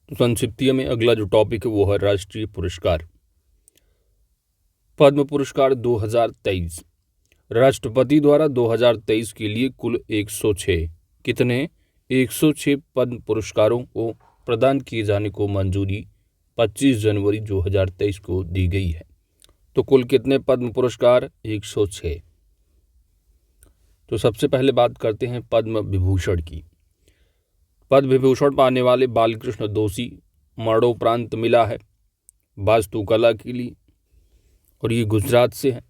तो संक्षिप्तीय में अगला जो टॉपिक है वो है राष्ट्रीय पुरस्कार। पद्म पुरस्कार 2023 राष्ट्रपति द्वारा 2023 के लिए कुल 106 कितने 106 पद्म पुरस्कारों को प्रदान किए जाने को मंजूरी 25 जनवरी 2023 को दी गई है। तो कुल कितने पद्म पुरस्कार 106। तो सबसे पहले बात करते हैं पद्म विभूषण की। पद्म विभूषण पाने वाले बालकृष्ण दोषी मरणोपरांत मिला है वास्तुकला के लिए और ये गुजरात से है।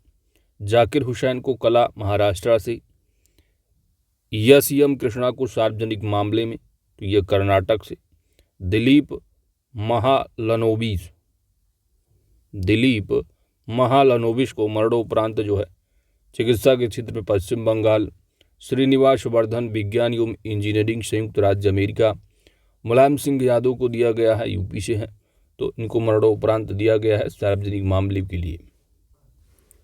जाकिर हुसैन को कला महाराष्ट्र से, यस एम कृष्णा को सार्वजनिक मामले में तो ये कर्नाटक से, दिलीप महालनोबिस को मरणोपरांत जो है चिकित्सा के क्षेत्र में पश्चिम बंगाल, श्रीनिवास वर्धन विज्ञान एवं इंजीनियरिंग संयुक्त राज्य अमेरिका, मुलायम सिंह यादव को दिया गया है यूपी से है, तो इनको मरणोपरांत दिया गया है सार्वजनिक मामले के लिए।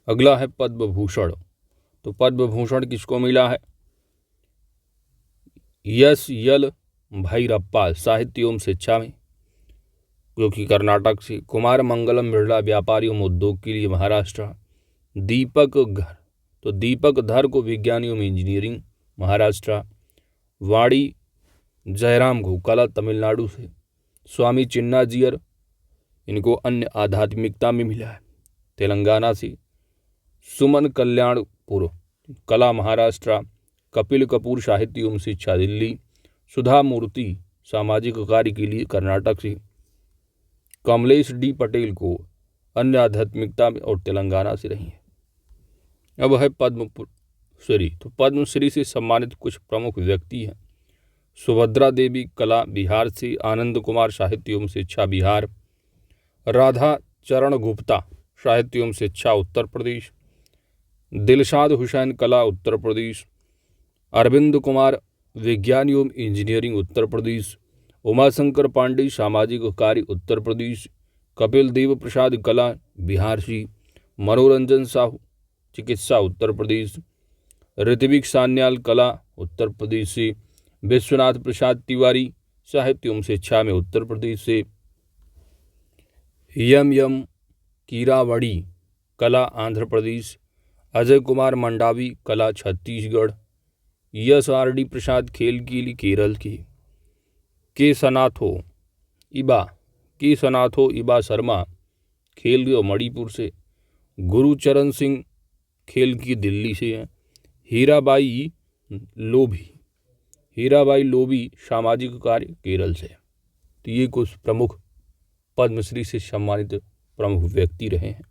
अगला है पद्म भूषण। तो पद्म भूषण किसको मिला है? यस यल भैरप्पा साहित्य एवं शिक्षा में जो कि कर्नाटक से, कुमार मंगलम बिरला व्यापारी एवं उद्योग के लिए महाराष्ट्र, दीपक धर को विज्ञान एवं इंजीनियरिंग महाराष्ट्र, वाणी जयराम को कला तमिलनाडु से, स्वामी चिन्नाजियर इनको अन्य आध्यात्मिकता में मिला है तेलंगाना से, सुमन कल्याणपुर कला महाराष्ट्र, कपिल कपूर साहित्य एवं शिक्षा दिल्ली, सुधा मूर्ति सामाजिक कार्य के लिए कर्नाटक से, कमलेश डी पटेल को अन्य आध्यात्मिकता में और तेलंगाना से रही है। अब है पद्मश्री। तो पद्मश्री से सम्मानित कुछ प्रमुख व्यक्ति हैं। सुभद्रा देवी कला बिहार से, आनंद कुमार साहित्य एवं शिक्षा बिहार, राधा चरण गुप्ता साहित्य एवं शिक्षा उत्तर प्रदेश, दिलशाद हुसैन कला उत्तर प्रदेश, अरविंद कुमार विज्ञान एवं इंजीनियरिंग उत्तर प्रदेश, उमाशंकर पांडे सामाजिक कार्य उत्तर प्रदेश, कपिल देव प्रसाद कला बिहार से, मनोरंजन साहू चिकित्सा उत्तर प्रदेश, ऋत्विक सान्याल कला उत्तर प्रदेश से, विश्वनाथ प्रसाद तिवारी साहित्य एवं शिक्षा में उत्तर प्रदेश से, एम कीरावड़ी कला आंध्र प्रदेश, अजय कुमार मंडावी कला छत्तीसगढ़, यस आर डी प्रसाद खेल के लिए केरल के सनाथो इबा शर्मा खेल मणिपुर से, गुरुचरण सिंह खेल की दिल्ली से हैं, हीराबाई लोबी सामाजिक कार्य केरल से। तो ये कुछ प्रमुख पद्मश्री से सम्मानित प्रमुख व्यक्ति रहे हैं।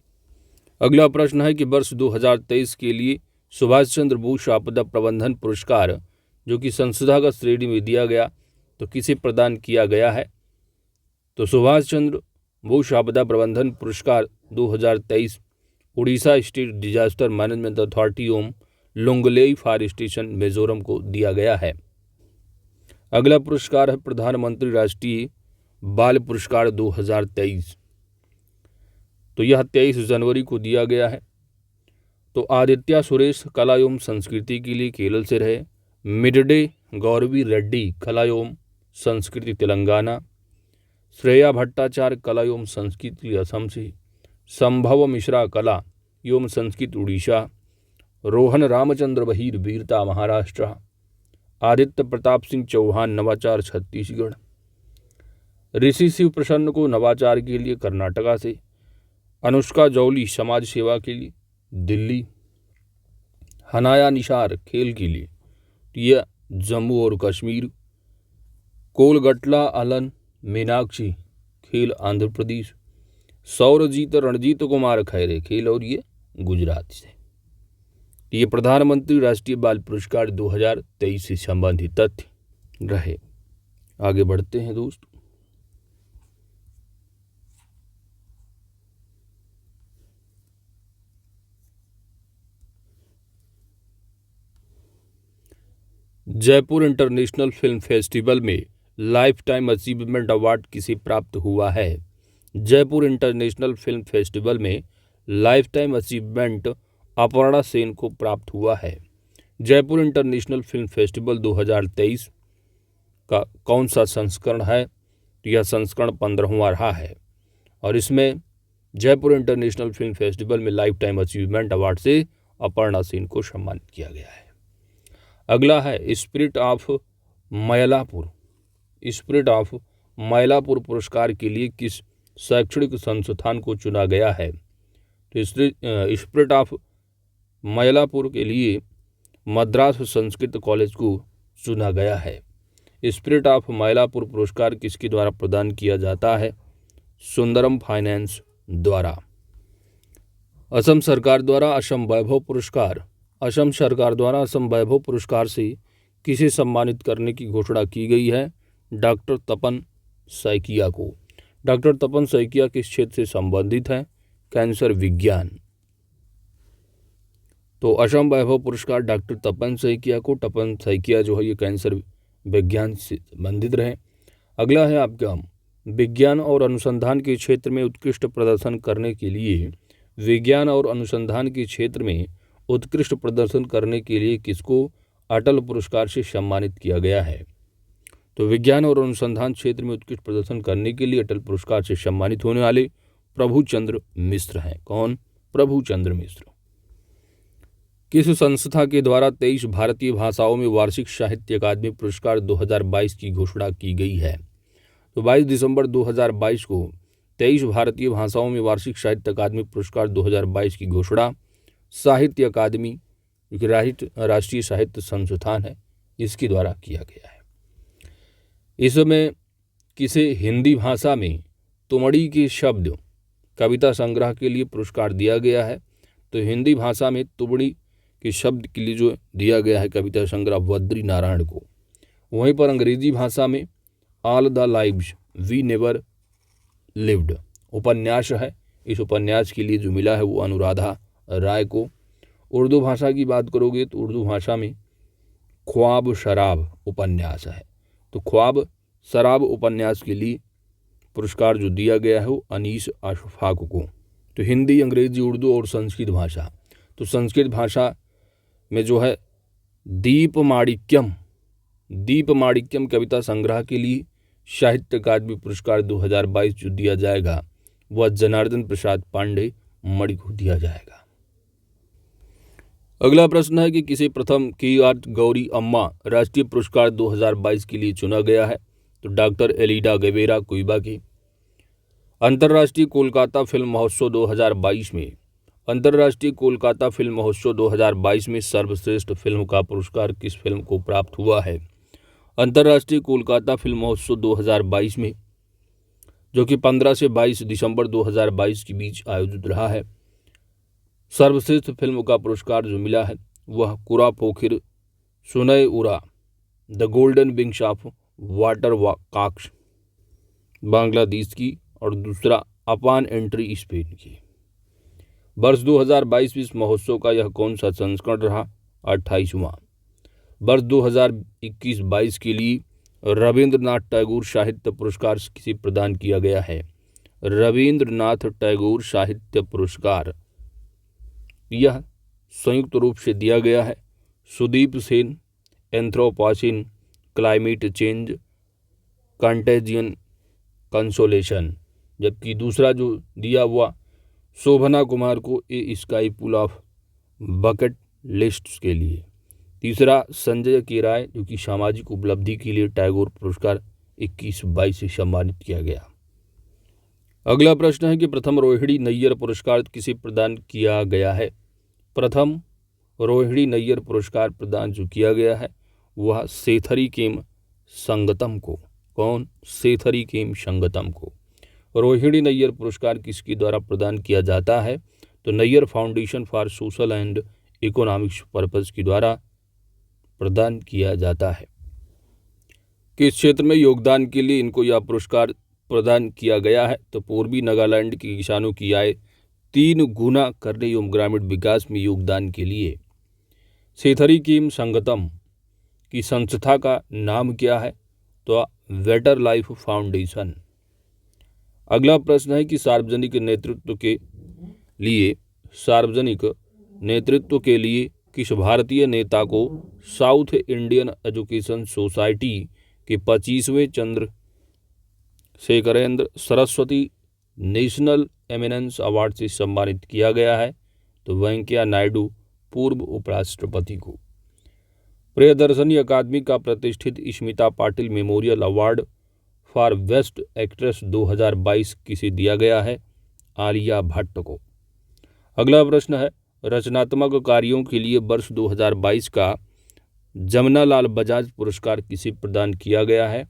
अगला प्रश्न है कि वर्ष 2023 के लिए सुभाष चंद्र बोस आपदा प्रबंधन पुरस्कार जो कि संस्थागत श्रेणी में दिया गया तो किसे प्रदान किया गया है? तो सुभाष चंद्र बोस आपदा प्रबंधन पुरस्कार 2023 Orissa state disaster management authority एवं लोंगलेई फायर स्टेशन मिजोरम को दिया गया है। अगला पुरस्कार है प्रधानमंत्री राष्ट्रीय बाल पुरस्कार 2023। तो यह 23 जनवरी को दिया गया है। तो आदित्य सुरेश कला एवं संस्कृति के लिए केरल से रहे, मिडडे गौरवी रेड्डी कला एवं संस्कृति तेलंगाना, श्रेया भट्टाचार्य कला एवं संस्कृति के लिए असम से, संभव मिश्रा कला एवं संस्कृति उड़ीसा, रोहन रामचंद्र बहीर वीरता महाराष्ट्र, आदित्य प्रताप सिंह चौहान नवाचार छत्तीसगढ़, ऋषि शिव प्रसन्न को नवाचार के लिए कर्नाटका से, अनुष्का जौली समाज सेवा के लिए दिल्ली, हनाया निसार खेल के लिए यह जम्मू और कश्मीर, कोलगटला अलन मीनाक्षी खेल आंध्र प्रदेश, सौरजीत रणजीत कुमार खैरे खेल और ये गुजरात से। ये प्रधानमंत्री राष्ट्रीय बाल पुरस्कार 2023 से संबंधित तथ्य रहे। आगे बढ़ते हैं दोस्तों। जयपुर इंटरनेशनल फिल्म फेस्टिवल में लाइफ टाइम अचीवमेंट अवार्ड किसे प्राप्त हुआ है? जयपुर इंटरनेशनल फिल्म फेस्टिवल में life time achievement Aparna Sen को प्राप्त हुआ है। जयपुर इंटरनेशनल फिल्म फेस्टिवल 2023 का कौन सा संस्करण है? तो यह संस्करण 15वां रहा है और इसमें जयपुर इंटरनेशनल फिल्म फेस्टिवल में लाइफ टाइम अचीवमेंट अवार्ड से अपर्णा सेन को सम्मानित किया गया है। अगला है स्पिरिट ऑफ मयलापुर। स्पिरिट ऑफ मयलापुर पुरस्कार के लिए किस शैक्षणिक संस्थान को चुना गया है? तो स्पिरिट ऑफ मयलापुर के लिए मद्रास संस्कृत कॉलेज को चुना गया है। स्पिरिट ऑफ मयलापुर पुरस्कार किसके द्वारा प्रदान किया जाता है? सुंदरम फाइनेंस द्वारा। असम सरकार द्वारा असम वैभव पुरस्कार। असम सरकार द्वारा असम वैभव पुरस्कार से किसे सम्मानित करने की घोषणा की गई है? डॉक्टर तपन सैकिया को। डॉक्टर तपन सैकिया किस क्षेत्र से संबंधित है? कैंसर विज्ञान। तो असम वैभव पुरस्कार डॉक्टर तपन सैकिया को। तपन सैकिया जो है ये कैंसर विज्ञान से संबंधित रहे। अगला है आपका विज्ञान और अनुसंधान के क्षेत्र में उत्कृष्ट प्रदर्शन करने के लिए। विज्ञान और अनुसंधान के क्षेत्र में उत्कृष्ट प्रदर्शन करने के लिए किसको अटल पुरस्कार से सम्मानित किया गया है? तो विज्ञान और अनुसंधान क्षेत्र में उत्कृष्ट प्रदर्शन करने के लिए अटल पुरस्कार से सम्मानित होने वाले प्रभुचंद्र मिश्र हैं। कौन? प्रभुचंद्र मिश्र। किस संस्था के द्वारा 23 भारतीय भाषाओं में वार्षिक साहित्य अकादमी पुरस्कार 2022 की घोषणा की गई है? तो 22 दिसंबर 2022 को 23 भारतीय भाषाओं में वार्षिक साहित्य अकादमी पुरस्कार 2022 की घोषणा साहित्य अकादमी जो कि राष्ट्रीय साहित्य संस्थान है इसके द्वारा किया गया है। इसमें किसे हिंदी भाषा में तुमड़ी के शब्द कविता संग्रह के लिए पुरस्कार दिया गया है? तो हिंदी भाषा में तुमड़ी के शब्द के लिए जो दिया गया है कविता संग्रह बद्री नारायण को। वहीं पर अंग्रेजी भाषा में all the lives we never lived उपन्यास है, इस उपन्यास के लिए जो मिला है वो अनुराधा राय को। उर्दू भाषा की बात करोगे तो उर्दू भाषा में ख्वाब शराब उपन्यास है, तो ख्वाब शराब उपन्यास के लिए पुरस्कार जो दिया गया है वो अनीस अशफाक को। तो हिंदी, अंग्रेजी, उर्दू और संस्कृत भाषा, तो संस्कृत भाषा में जो है दीपमाणिक्यम कविता संग्रह के लिए साहित्य अकादमी पुरस्कार 2022 जो दिया जाएगा वह जनार्दन प्रसाद पांडे मणि को दिया जाएगा। अगला प्रश्न है कि किसे प्रथम KR गौरी अम्मा राष्ट्रीय पुरस्कार 2022 के लिए चुना गया है? तो डॉक्टर एलिडा गेवेरा कुइबा की। अंतर्राष्ट्रीय कोलकाता फिल्म महोत्सव 2022 में अंतर्राष्ट्रीय कोलकाता फिल्म महोत्सव 2022 में सर्वश्रेष्ठ फिल्म का पुरस्कार किस फिल्म को प्राप्त हुआ है? अंतर्राष्ट्रीय कोलकाता फिल्म महोत्सव 2022 में जो कि 15 से 22 दिसंबर 2022 के बीच आयोजित रहा है, सर्वश्रेष्ठ फिल्म का पुरस्कार जो मिला है वह कुरा Pokhir Shunye Ura the golden wings of water cocks Bangladesh की और दूसरा अपान एंट्री स्पेन की। वर्ष 2022 इस महोत्सव का यह कौन सा संस्करण रहा? 28वां। वर्ष 2021-22 के लिए रविंद्रनाथ टैगोर साहित्य पुरस्कार किसे प्रदान किया गया है? रविंद्रनाथ टैगोर साहित्य पुरस्कार यह संयुक्त रूप से दिया गया है Sudeep Sen anthropocene climate change contagion consolation, जबकि दूसरा जो दिया हुआ शोभना कुमार को a sky full of bucket list के लिए। तीसरा संजय के राय जो कि सामाजिक उपलब्धि के लिए टैगोर पुरस्कार 21-22 से सम्मानित किया गया। अगला प्रश्न है कि प्रथम रोहिणी नैयर पुरस्कार किसे प्रदान किया गया है? प्रथम रोहिणी नैयर पुरस्कार प्रदान जो किया गया है वह सेथरी केम संगतम को। कौन? सेथरी केम संगतम को। रोहिणी नैयर पुरस्कार किसके द्वारा प्रदान किया जाता है? तो Nayyar foundation for social and economics purpose के द्वारा प्रदान किया जाता है। किस क्षेत्र में योगदान के लिए इनको यह पुरस्कार प्रदान किया गया है? तो पूर्वी नागालैंड के किसानों की आय 3 गुना करने एवं ग्रामीण विकास में योगदान के लिए। सेथरी केम संगतम की संस्था का नाम क्या है? तो बेटर लाइफ फाउंडेशन। अगला प्रश्न है कि सार्वजनिक नेतृत्व के लिए किस भारतीय नेता को साउथ इंडियन एजुकेशन सोसाइटी के 25वें चंद्र शेखरेंद्र सरस्वती नेशनल एमिनेंस अवार्ड से सम्मानित किया गया है? तो वेंकैया नायडू पूर्व उपराष्ट्रपति को। प्रियदर्शनी अकादमी का प्रतिष्ठित Smita Patil memorial award for best actress 2022 किसे दिया गया है? आलिया भट्ट को। अगला प्रश्न है, रचनात्मक कार्यों के लिए वर्ष 2022 का जमनालाल बजाज पुरस्कार किसे प्रदान किया गया है?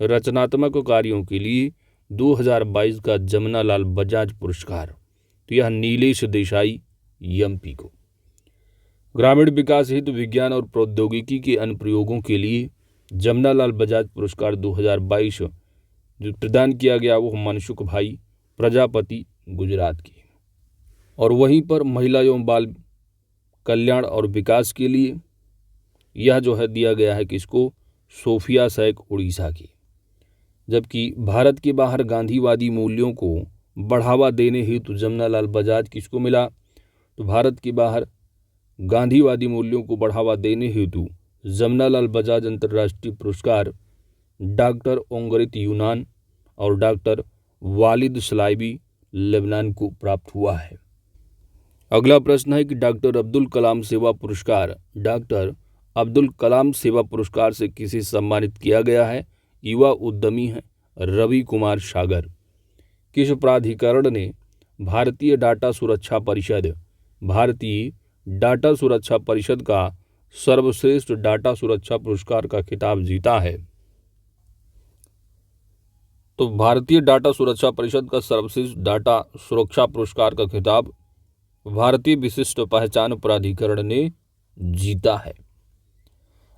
रचनात्मक कार्यों के लिए 2022 का जमनालाल बजाज पुरस्कार, तो यह नीलेश देसाई एमपी को। ग्रामीण विकास हेतु विज्ञान और प्रौद्योगिकी के अनुप्रयोगों के लिए जमनालाल बजाज पुरस्कार 2022 जो प्रदान किया गया वो मनसुख भाई प्रजापति गुजरात की। और वहीं पर महिला एवं बाल कल्याण और विकास के लिए यह जो है दिया गया है किसको? सोफिया शेख उड़ीसा की। जबकि भारत के बाहर गांधीवादी मूल्यों को बढ़ावा देने हेतु जमनालाल बजाज किसको मिला? तो भारत के बाहर गांधीवादी मूल्यों को बढ़ावा देने हेतु जमनालाल बजाज अंतर्राष्ट्रीय पुरस्कार डॉक्टर ओंगरित यूनान और डॉक्टर वालिद सलाइबी लेबनान को प्राप्त हुआ है। अगला प्रश्न है कि डॉक्टर अब्दुल कलाम सेवा पुरस्कार से किसे सम्मानित किया गया है? युवा उद्यमी है रवि कुमार सागर। किस प्राधिकरण ने भारतीय डाटा सुरक्षा परिषद का सर्वश्रेष्ठ डाटा सुरक्षा पुरस्कार का खिताब जीता है? तो भारतीय डाटा सुरक्षा परिषद का सर्वश्रेष्ठ डाटा सुरक्षा पुरस्कार का खिताब भारतीय विशिष्ट पहचान प्राधिकरण ने जीता है।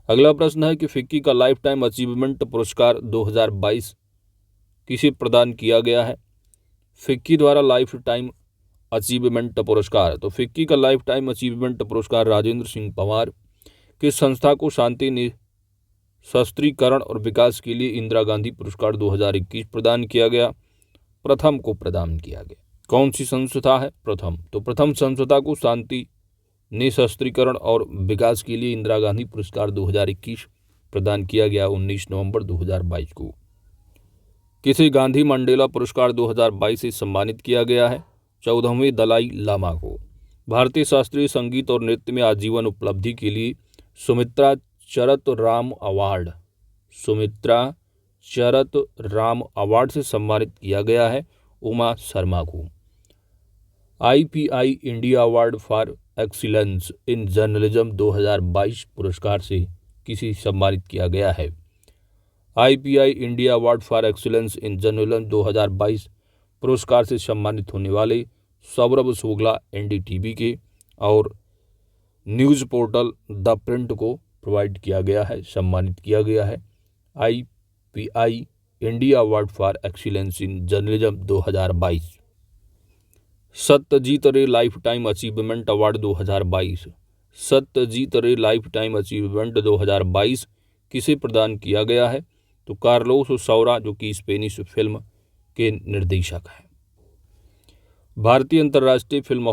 अगला प्रश्न है कि फिक्की का लाइफ टाइम अचीवमेंट पुरस्कार 2022 किसे प्रदान किया गया है? फिक्की द्वारा लाइफ टाइम अचीवमेंट पुरस्कार, तो फिक्की का लाइफ टाइम अचीवमेंट पुरस्कार राजेंद्र सिंह पंवार की संस्था को शांति निशस्त्रीकरण और विकास के लिए इंदिरा गांधी पुरस्कार 2021 प्रदान किया गया। प्रथम को प्रदान किया गया। कौन सी संस्था है? प्रथम। तो प्रथम संस्था को शांति निशस्त्रीकरण और विकास के लिए इंदिरा गांधी पुरस्कार 2021 प्रदान किया गया 19 नवंबर 2022 को। किसे गांधी मंडेला पुरस्कार 2022 से सम्मानित किया गया है? 14वें दलाई लामा को। भारतीय शास्त्रीय संगीत और नृत्य में आजीवन उपलब्धि के लिए सुमित्रा चरत राम अवार्ड से सम्मानित किया गया है उमा शर्मा को। IPI India award for excellence in journalism 2022 पुरस्कार से किसे सम्मानित किया गया है? IPI India award for excellence in journalism 2022 पुरस्कार से सम्मानित होने वाले सौरभ शुक्ला NDTV के और न्यूज़ पोर्टल द प्रिंट को प्रोवाइड किया गया है, सम्मानित किया गया है IPI India award for excellence in journalism 2022। Satyajit रे लाइफ टाइम अचीवमेंट अवार्ड 2022 2022 किसे प्रदान किया गया है? तो कार्लोस सौरा जो कि स्पेनिश फिल्म के निर्देशक हैं। भारतीय अंतर्राष्ट्रीय फिल्म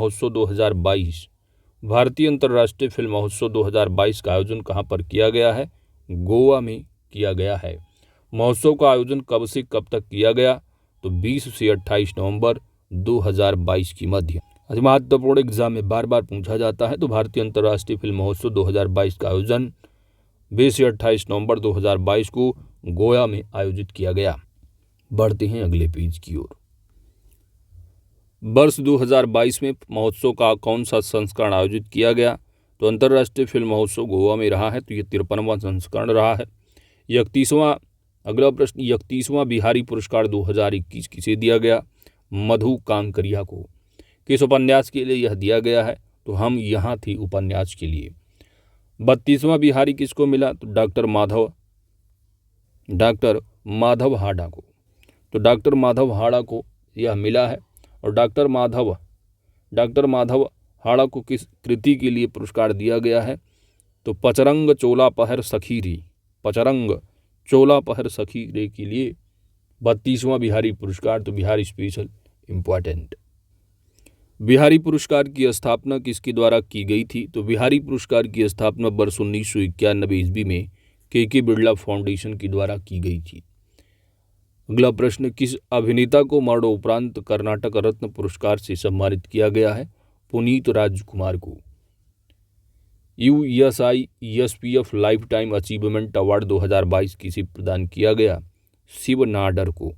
महोत्सव 2022 का आयोजन कहाँ पर किया गया है? गोवा में किया गया है। महोत्सव का आयोजन कब से कब तक किया गया? तो 20 से 28 नवंबर 2022 की मध्य। महत्वपूर्ण एग्जाम में बार बार पूछा जाता है। तो भारतीय अंतर्राष्ट्रीय फिल्म महोत्सव 2022 का आयोजन 20 से 28 नवंबर 2022 को गोवा में आयोजित किया गया। बढ़ते हैं अगले पेज की ओर। वर्ष 2022 में महोत्सव का कौन सा संस्करण आयोजित किया गया? तो अंतर्राष्ट्रीय फिल्म महोत्सव गोवा में रहा है, तो ये 53वां संस्करण रहा है। 31वां अगला प्रश्न, 31वां बिहारी पुरस्कार 2021 किसे दिया गया? मधु कांकरिया को। किस उपन्यास के लिए यह दिया गया है? तो हम यहाँ थी उपन्यास के लिए। 32वां बिहारी किसको मिला? तो डॉक्टर माधव हाड़ा को। तो डॉक्टर माधव हाड़ा को यह मिला है। और डॉक्टर माधव हाड़ा को किस कृति के लिए पुरस्कार दिया गया है? तो पचरंग चोला पहर सखी रे के लिए 32वां बिहारी पुरस्कार, तो बिहार स्पेशल इम्पॉर्टेंट। बिहारी पुरस्कार की स्थापना किसके द्वारा की गई थी? तो बिहारी पुरस्कार की स्थापना वर्ष 1991 ईस्वी में के बिरला फाउंडेशन के द्वारा की गई थी। अगला प्रश्न, किस अभिनेता को मरणोपरांत कर्नाटक रत्न पुरस्कार से सम्मानित किया गया है? पुनीत राजकुमार को। USISPF life time achievement award 2022 किसे प्रदान किया गया? शिव नाडर को।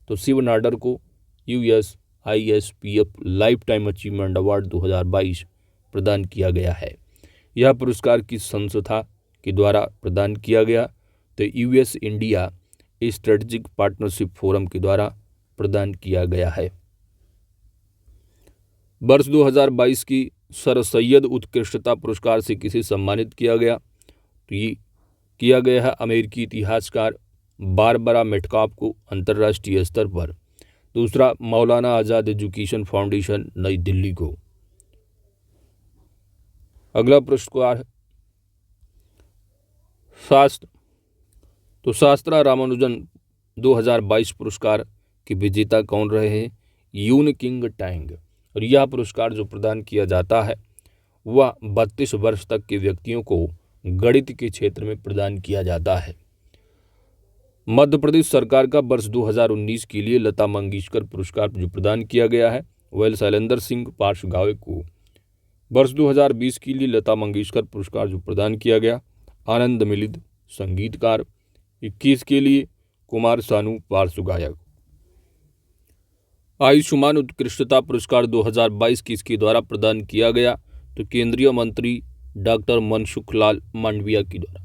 तो शिव नाडर को USISPF life time achievement award 2022 प्रदान किया गया है। यह पुरस्कार किस संस्था के द्वारा प्रदान किया गया? तो US India strategic partnership forum के द्वारा प्रदान किया गया है। वर्ष 2022 की सर सैयद उत्कृष्टता पुरस्कार से किसे सम्मानित किया गया? तो ये किया गया है अमेरिकी इतिहासकार बारबरा मेटकाफ को अंतर्राष्ट्रीय स्तर पर। दूसरा, मौलाना आज़ाद एजुकेशन फाउंडेशन नई दिल्ली को। अगला पुरस्कार है शास्त्र। तो शास्त्रा रामानुजन 2022 पुरस्कार के विजेता कौन रहे हैं? यून किंग टैंग। और यह पुरस्कार जो प्रदान किया जाता है वह 32 वर्ष तक के व्यक्तियों को गणित के क्षेत्र में प्रदान किया जाता है। मध्य प्रदेश सरकार का वर्ष 2019 के लिए लता मंगेशकर पुरस्कार जो प्रदान किया गया है वह शैलेंद्र सिंह पार्श्वगावे को। वर्ष 2020 के लिए लता मंगेशकर पुरस्कार जो प्रदान किया गया आनंद मिलिंद संगीतकार। 21 के लिए कुमार सानू पार्श्व गायक। आयुष्मान उत्कृष्टता पुरस्कार 2022 किसके द्वारा प्रदान किया गया? तो केंद्रीय मंत्री डॉक्टर मनसुख लाल मांडविया के द्वारा।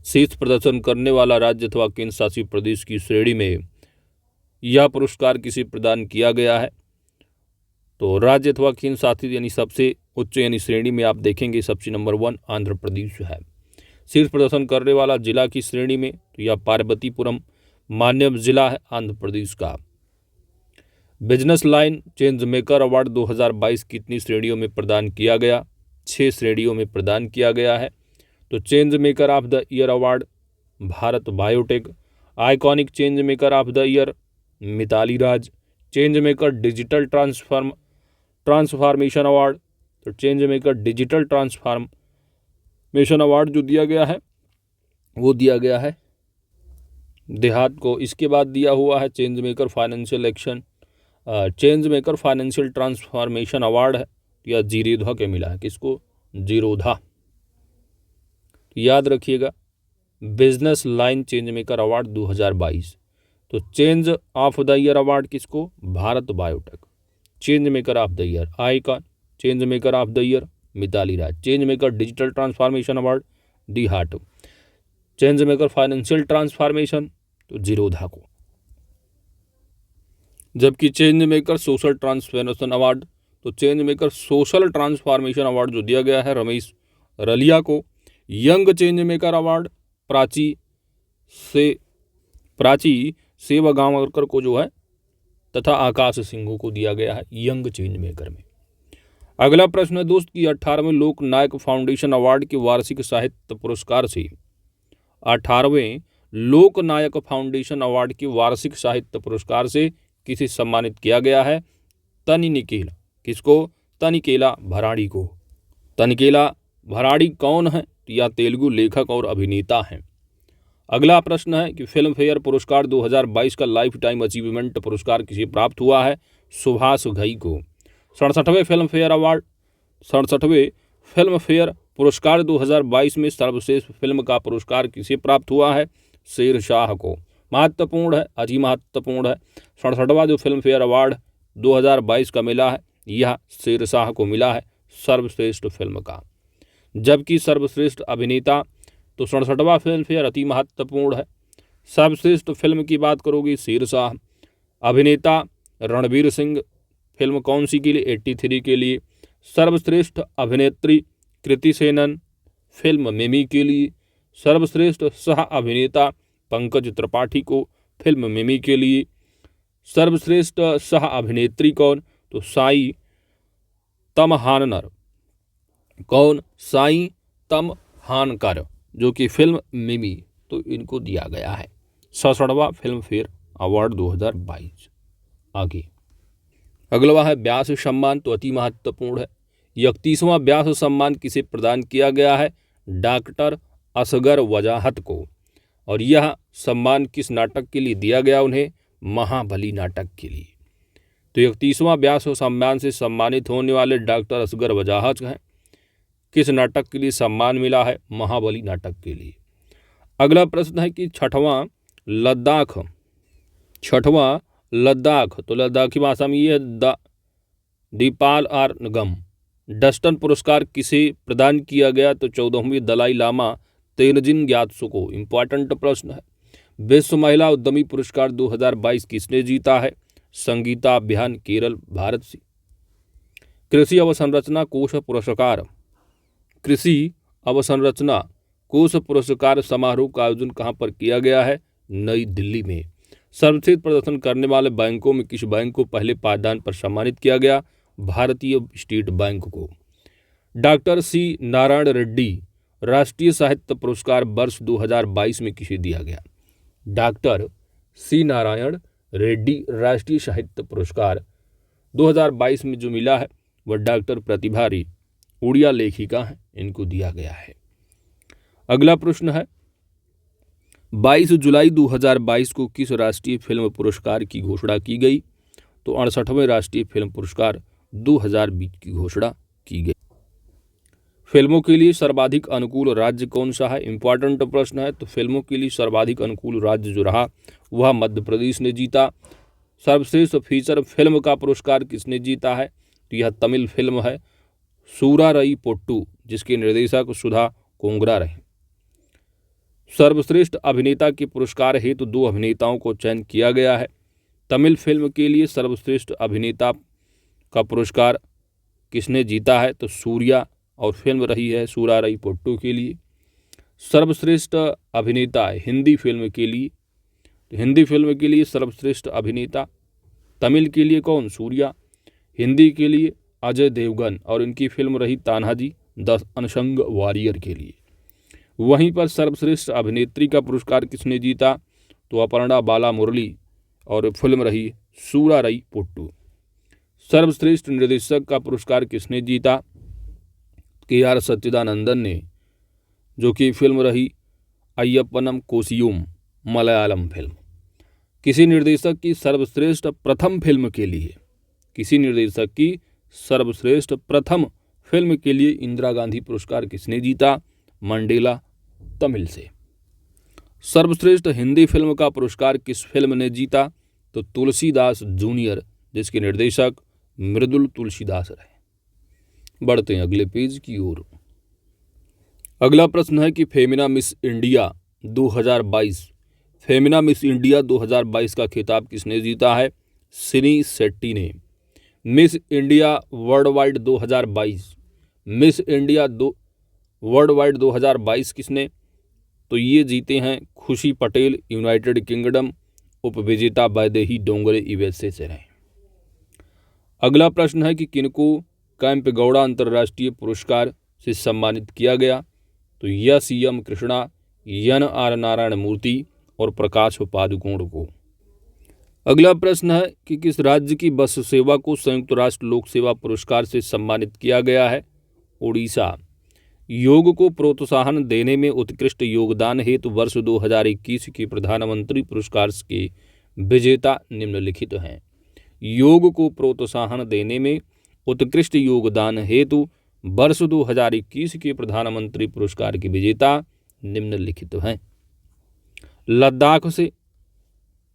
शीर्ष प्रदर्शन करने वाला राज्य अथवा केंद्र शासित प्रदेश की श्रेणी में यह पुरस्कार किसे प्रदान किया गया है? तो राज्य अथवा केंद्र शासित यानी सबसे उच्च यानी श्रेणी में आप देखेंगे सबसे नंबर 1 आंध्र प्रदेश है। शीर्ष प्रदर्शन करने वाला जिला की श्रेणी में तो यह पार्वतीपुरम मान्य जिला है आंध्र प्रदेश का। Business line change maker award 2022 कितनी श्रेणियों में प्रदान किया गया? 6 श्रेणियों में प्रदान किया गया है। तो change maker of the year award Bharat Biotech. Iconic change maker of the year Mithali Raj. Change maker digital transformation award. तो change maker digital transformation award जो दिया गया है वो दिया गया है देहात को। इसके बाद दिया हुआ है change maker financial action change maker financial transformation award है या जीरोधा के मिला है। किसको? जीरोधा। याद रखिएगा business line change maker award 2022। तो change of the year award किसको? Bharat Biotech. Change maker of the year icon. Change maker of the year Mithali Raj. Change maker digital transformation award D heart. Change maker financial transformation तो जीरोधा को। जबकि change maker social transformation award तो change maker social transformation award जो दिया गया है रमेश रलिया को। Young change maker award Prachi सेवगांवकर को जो है तथा आकाश सिंह को दिया गया है यंग चेंज मेकर में। अगला प्रश्न है दोस्त कि 18वें लोक नायक फाउंडेशन अवार्ड के वार्षिक साहित्य पुरस्कार से 18वें लोक नायक फाउंडेशन अवार्ड के वार्षिक साहित्य पुरस्कार से किसे सम्मानित किया गया है? तनिकेला। किसको? तनिकेला भराड़ी को। तनिकेला भराड़ी कौन है? या तेलुगु लेखक और अभिनेता हैं। अगला प्रश्न है कि फिल्म फेयर पुरस्कार 2022 का लाइफ टाइम अचीवमेंट पुरस्कार किसे प्राप्त हुआ है? सुभाष घई को। 67वें फिल्म फेयर पुरस्कार 2022 में सर्वश्रेष्ठ फिल्म का पुरस्कार किसे प्राप्त हुआ है? शेरशाह को। महत्वपूर्ण है, अति महत्वपूर्ण है। 67वां जो फिल्म फेयर अवार्ड 2022 का मिला है यह शेरशाह को मिला है सर्वश्रेष्ठ फिल्म का। जबकि सर्वश्रेष्ठ अभिनेता तो 67वां फिल्म फेयर अति महत्वपूर्ण है। सर्वश्रेष्ठ फिल्म की बात करोगे शेरशाह। अभिनेता रणवीर सिंह फिल्म कौन सी के लिए? 83 के लिए। सर्वश्रेष्ठ अभिनेत्री कृति सेनन फिल्म मिमी के लिए। सर्वश्रेष्ठ सह अभिनेता पंकज त्रिपाठी को फिल्म मिमी के लिए। सर्वश्रेष्ठ सह अभिनेत्री कौन? तो साई तमहानकर। कौन? साई तमहानकर जो कि फिल्म मिमी तो इनको दिया गया है 67वां फिल्म फेयर अवार्ड 2022। आगे अगला है व्यास सम्मान तो अति महत्वपूर्ण है। 31वां व्यास सम्मान किसे प्रदान किया गया है? डॉक्टर असगर वजाहत को। और यह सम्मान किस नाटक के लिए दिया गया उन्हें? महाबली नाटक के लिए। तो 31वां व्यास सम्मान से सम्मानित होने वाले डॉक्टर असगर वजाहत हैं। किस नाटक के लिए सम्मान मिला है? महाबली नाटक के लिए। अगला प्रश्न है कि छठवां लद्दाख, तो लद्दाखी भाषा में ये है दीपाल आर नगम। डस्टन पुरस्कार किसे प्रदान किया गया? तो 14वें दलाई लामा तेनजिन ग्यात्सो को। इंपॉर्टेंट प्रश्न है। विश्व महिला उद्यमी पुरस्कार 2022 किसने जीता है? संगीता अभियान, केरल, भारत से। कृषि अवसंरचना कोष पुरस्कार समारोह का आयोजन कहाँ पर किया गया है? नई दिल्ली में। सर्वश्रेष्ठ प्रदर्शन करने वाले बैंकों में किस बैंक को पहले पायदान पर सम्मानित किया गया? भारतीय स्टेट बैंक को। डॉक्टर सी नारायण रेड्डी राष्ट्रीय साहित्य पुरस्कार वर्ष 2022 में किसे दिया गया? डॉक्टर सी नारायण रेड्डी राष्ट्रीय साहित्य पुरस्कार 2022 में जो मिला है वह डॉक्टर प्रतिभा रे उड़िया लेखिका हैं, इनको दिया गया है। अगला प्रश्न है 22 जुलाई 2022 को किस राष्ट्रीय फिल्म पुरस्कार की घोषणा की गई? तो 68वें राष्ट्रीय फिल्म पुरस्कार 2020 की घोषणा की गई। फिल्मों के लिए सर्वाधिक अनुकूल राज्य कौन सा है? इंपॉर्टेंट प्रश्न है। तो फिल्मों के लिए सर्वाधिक अनुकूल राज्य जो रहा वह मध्य प्रदेश ने जीता। सर्वश्रेष्ठ फीचर फिल्म का पुरस्कार किसने जीता है? तो यह तमिल फिल्म है सूरारई पोट्टू, जिसके निर्देशक सुधा कोंगरा रहे। सर्वश्रेष्ठ अभिनेता के पुरस्कार हेतु 2 अभिनेताओं को चयन किया गया है। तमिल फिल्म के लिए सर्वश्रेष्ठ अभिनेता का पुरस्कार किसने जीता है? तो सूर्या, और फिल्म रही है सूरारई पोट्टू के लिए। सर्वश्रेष्ठ अभिनेता हिंदी फिल्म के लिए, तो हिंदी फिल्म के लिए सर्वश्रेष्ठ अभिनेता तमिल के लिए कौन? सूर्या। हिंदी के लिए अजय देवगन, और इनकी फिल्म रही तान्हाजी द अनसंग वॉरियर के लिए। वहीं पर सर्वश्रेष्ठ अभिनेत्री का पुरस्कार किसने जीता? तो अपर्णा बाला मुरली, और फिल्म रही सूरारई पोट्टू। सर्वश्रेष्ठ निर्देशक का पुरस्कार किसने जीता? के.आर. सच्चिदानंदन ने, जो कि फिल्म रही अय्यप्पनम कोशियुम, मलयालम फिल्म। किसी निर्देशक की सर्वश्रेष्ठ प्रथम फिल्म के लिए, इंदिरा गांधी पुरस्कार किसने जीता? मंडेला, तमिल से। सर्वश्रेष्ठ हिंदी फिल्म का पुरस्कार किस फिल्म ने जीता? तो तुलसीदास जूनियर, जिसके निर्देशक मृदुल तुलसीदास रहे। बढ़ते हैं अगले पेज की ओर। अगला प्रश्न है कि फेमिना मिस इंडिया 2022 का खिताब किसने जीता है? सिनी शेट्टी ने। मिस इंडिया वर्ल्ड वाइड 2022 किसने? तो ये जीते हैं खुशी पटेल, यूनाइटेड किंगडम। उपविजेता वैदेही डोंगरे यूएसए से रहे। अगला प्रश्न है कि किनको कैंपेगौड़ा अंतर्राष्ट्रीय पुरस्कार से सम्मानित किया गया? तो S M Krishna, N R. Narayana Murthy और प्रकाश पादुकोण को। अगला प्रश्न है कि किस राज्य की बस सेवा को संयुक्त राष्ट्र लोक सेवा पुरस्कार से सम्मानित किया गया है? ओडिशा। योग को प्रोत्साहन देने में उत्कृष्ट योगदान हेतु वर्ष 2021 के प्रधानमंत्री पुरस्कार के विजेता निम्नलिखित हैं। योग को प्रोत्साहन देने में उत्कृष्ट योगदान हेतु वर्ष 2021 के प्रधानमंत्री पुरस्कार के विजेता निम्नलिखित हैं। लद्दाख से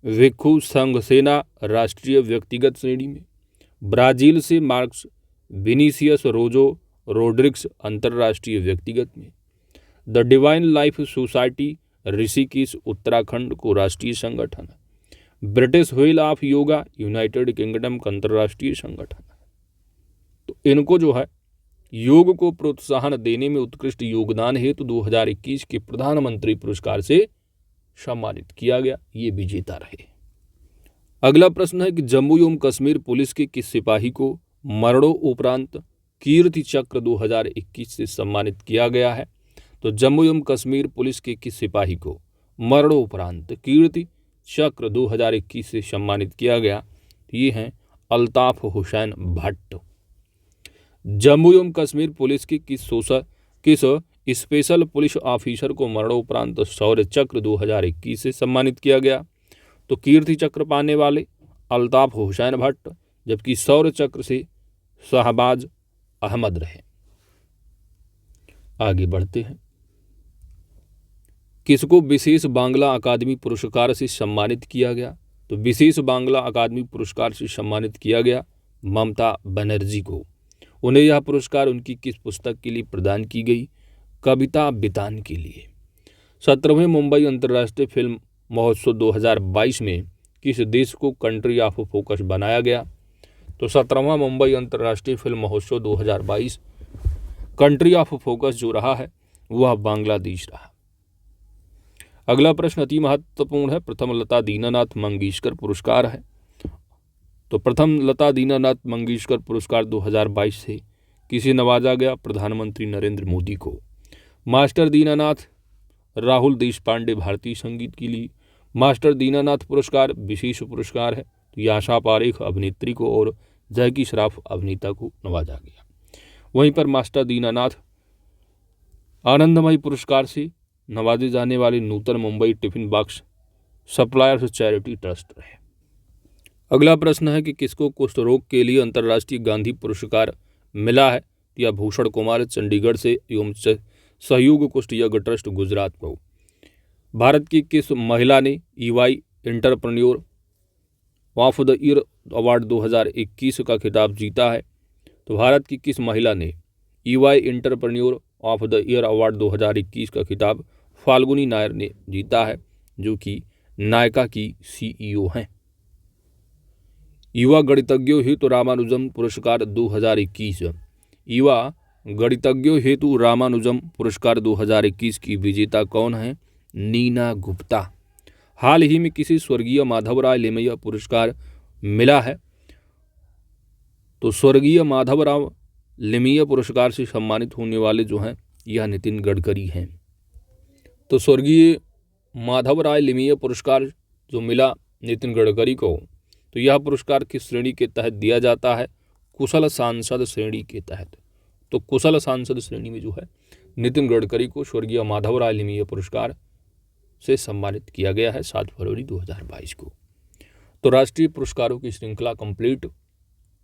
भिक्खु संघसेना राष्ट्रीय व्यक्तिगत श्रेणी में। ब्राजील से मार्क्स विनीसियस रोजो रोड्रिग्स अंतर्राष्ट्रीय व्यक्तिगत में। The divine life society Rishikesh Uttarakhand को राष्ट्रीय संगठन है। British wheel of yoga United kingdom का अंतर्राष्ट्रीय संगठन है। तो इनको जो है योग को प्रोत्साहन देने में उत्कृष्ट योगदान हेतु 2021 के प्रधानमंत्री पुरस्कार से सम्मानित किया गया, ये विजेता रहे। अगला प्रश्न है कि जम्मू एवं कश्मीर पुलिस के किस सिपाही को मरणोपरांत कीर्ति चक्र 2021 से सम्मानित किया गया है? तो जम्मू एवं कश्मीर पुलिस के किस सिपाही को मरणोपरांत कीर्ति चक्र 2021 से सम्मानित किया गया? ये हैं अल्ताफ हुसैन भट्ट। जम्मू एवं कश्मीर पुलिस की किस स्पेशल पुलिस ऑफिसर को मरणोपरांत शौर्य चक्र 2021 से सम्मानित किया गया। तो कीर्ति चक्र पाने वाले अल्ताफ हुसैन भट्ट, जबकि शौर्य चक्र से शहबाज अहमद रहे। आगे बढ़ते हैं। किसको विशेष बांग्ला अकादमी पुरस्कार से सम्मानित किया गया? तो विशेष बांग्ला अकादमी पुरस्कार से सम्मानित किया गया ममता बनर्जी को। उन्हें यह पुरस्कार उनकी किस पुस्तक के लिए प्रदान की गई? कविता बितान के लिए। 17वें मुंबई अंतर्राष्ट्रीय फिल्म महोत्सव 2022 में किस देश को कंट्री ऑफ फोकस बनाया गया? तो 17वां मुंबई अंतर्राष्ट्रीय फिल्म महोत्सव 2022 कंट्री ऑफ फोकस जो रहा है वह बांग्लादेश रहा। अगला प्रश्न अति महत्वपूर्ण है। प्रथम लता दीनानाथ मंगेशकर पुरस्कार है। तो प्रथम लता दीनानाथ मंगेशकर पुरस्कार 2022 से किसे नवाजा गया? प्रधानमंत्री नरेंद्र मोदी को। मास्टर दीनानाथ राहुल देशपांडे भारतीय संगीत के लिए। मास्टर दीनानाथ पुरस्कार विशेष पुरस्कार है। तो ये आशा पारेख अभिनेत्री को और जैकी श्रॉफ अभिनेता को नवाजा गया। वहीं पर मास्टर दीनानाथ आनंदमयी पुरस्कार से नवाजे जाने वाले Nutan Mumbai tiffin box suppliers charity trust रहे। अगला प्रश्न है कि किसको कुष्ठ रोग के लिए अंतर्राष्ट्रीय गांधी पुरस्कार मिला है? या भूषण कुमार चंडीगढ़ से एवं सहयोग कुष्ठ यज्ञ ट्रस्ट गुजरात को। भारत की किस महिला ने EY entrepreneur of the year award 2021 का खिताब जीता है? तो भारत की किस महिला ने EY entrepreneur of the year award 2021 का खिताब फाल्गुनी नायर ने जीता है, जो कि नायका की CEO हैं। युवा गणितज्ञों हेतु रामानुजम पुरस्कार 2021। युवा गणितज्ञों हेतु रामानुजम पुरस्कार 2021 की विजेता कौन है? नीना गुप्ता। हाल ही में किसी स्वर्गीय माधवराव लिमैया पुरस्कार मिला है? तो स्वर्गीय माधवराव लिमैया पुरस्कार से सम्मानित होने वाले जो हैं यह नितिन गडकरी हैं। तो स्वर्गीय माधवराव लिमैया पुरस्कार जो मिला नितिन गडकरी को, तो यह पुरस्कार किस श्रेणी के तहत दिया जाता है? कुशल सांसद श्रेणी के तहत। तो कुशल सांसद श्रेणी में जो है नितिन गडकरी को स्वर्गीय माधवराव लिमैया पुरस्कार से सम्मानित किया गया है 7 फरवरी 2022 को। तो राष्ट्रीय पुरस्कारों की श्रृंखला कंप्लीट।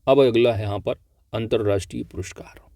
अब अगला है यहाँ पर अंतर्राष्ट्रीय पुरस्कार।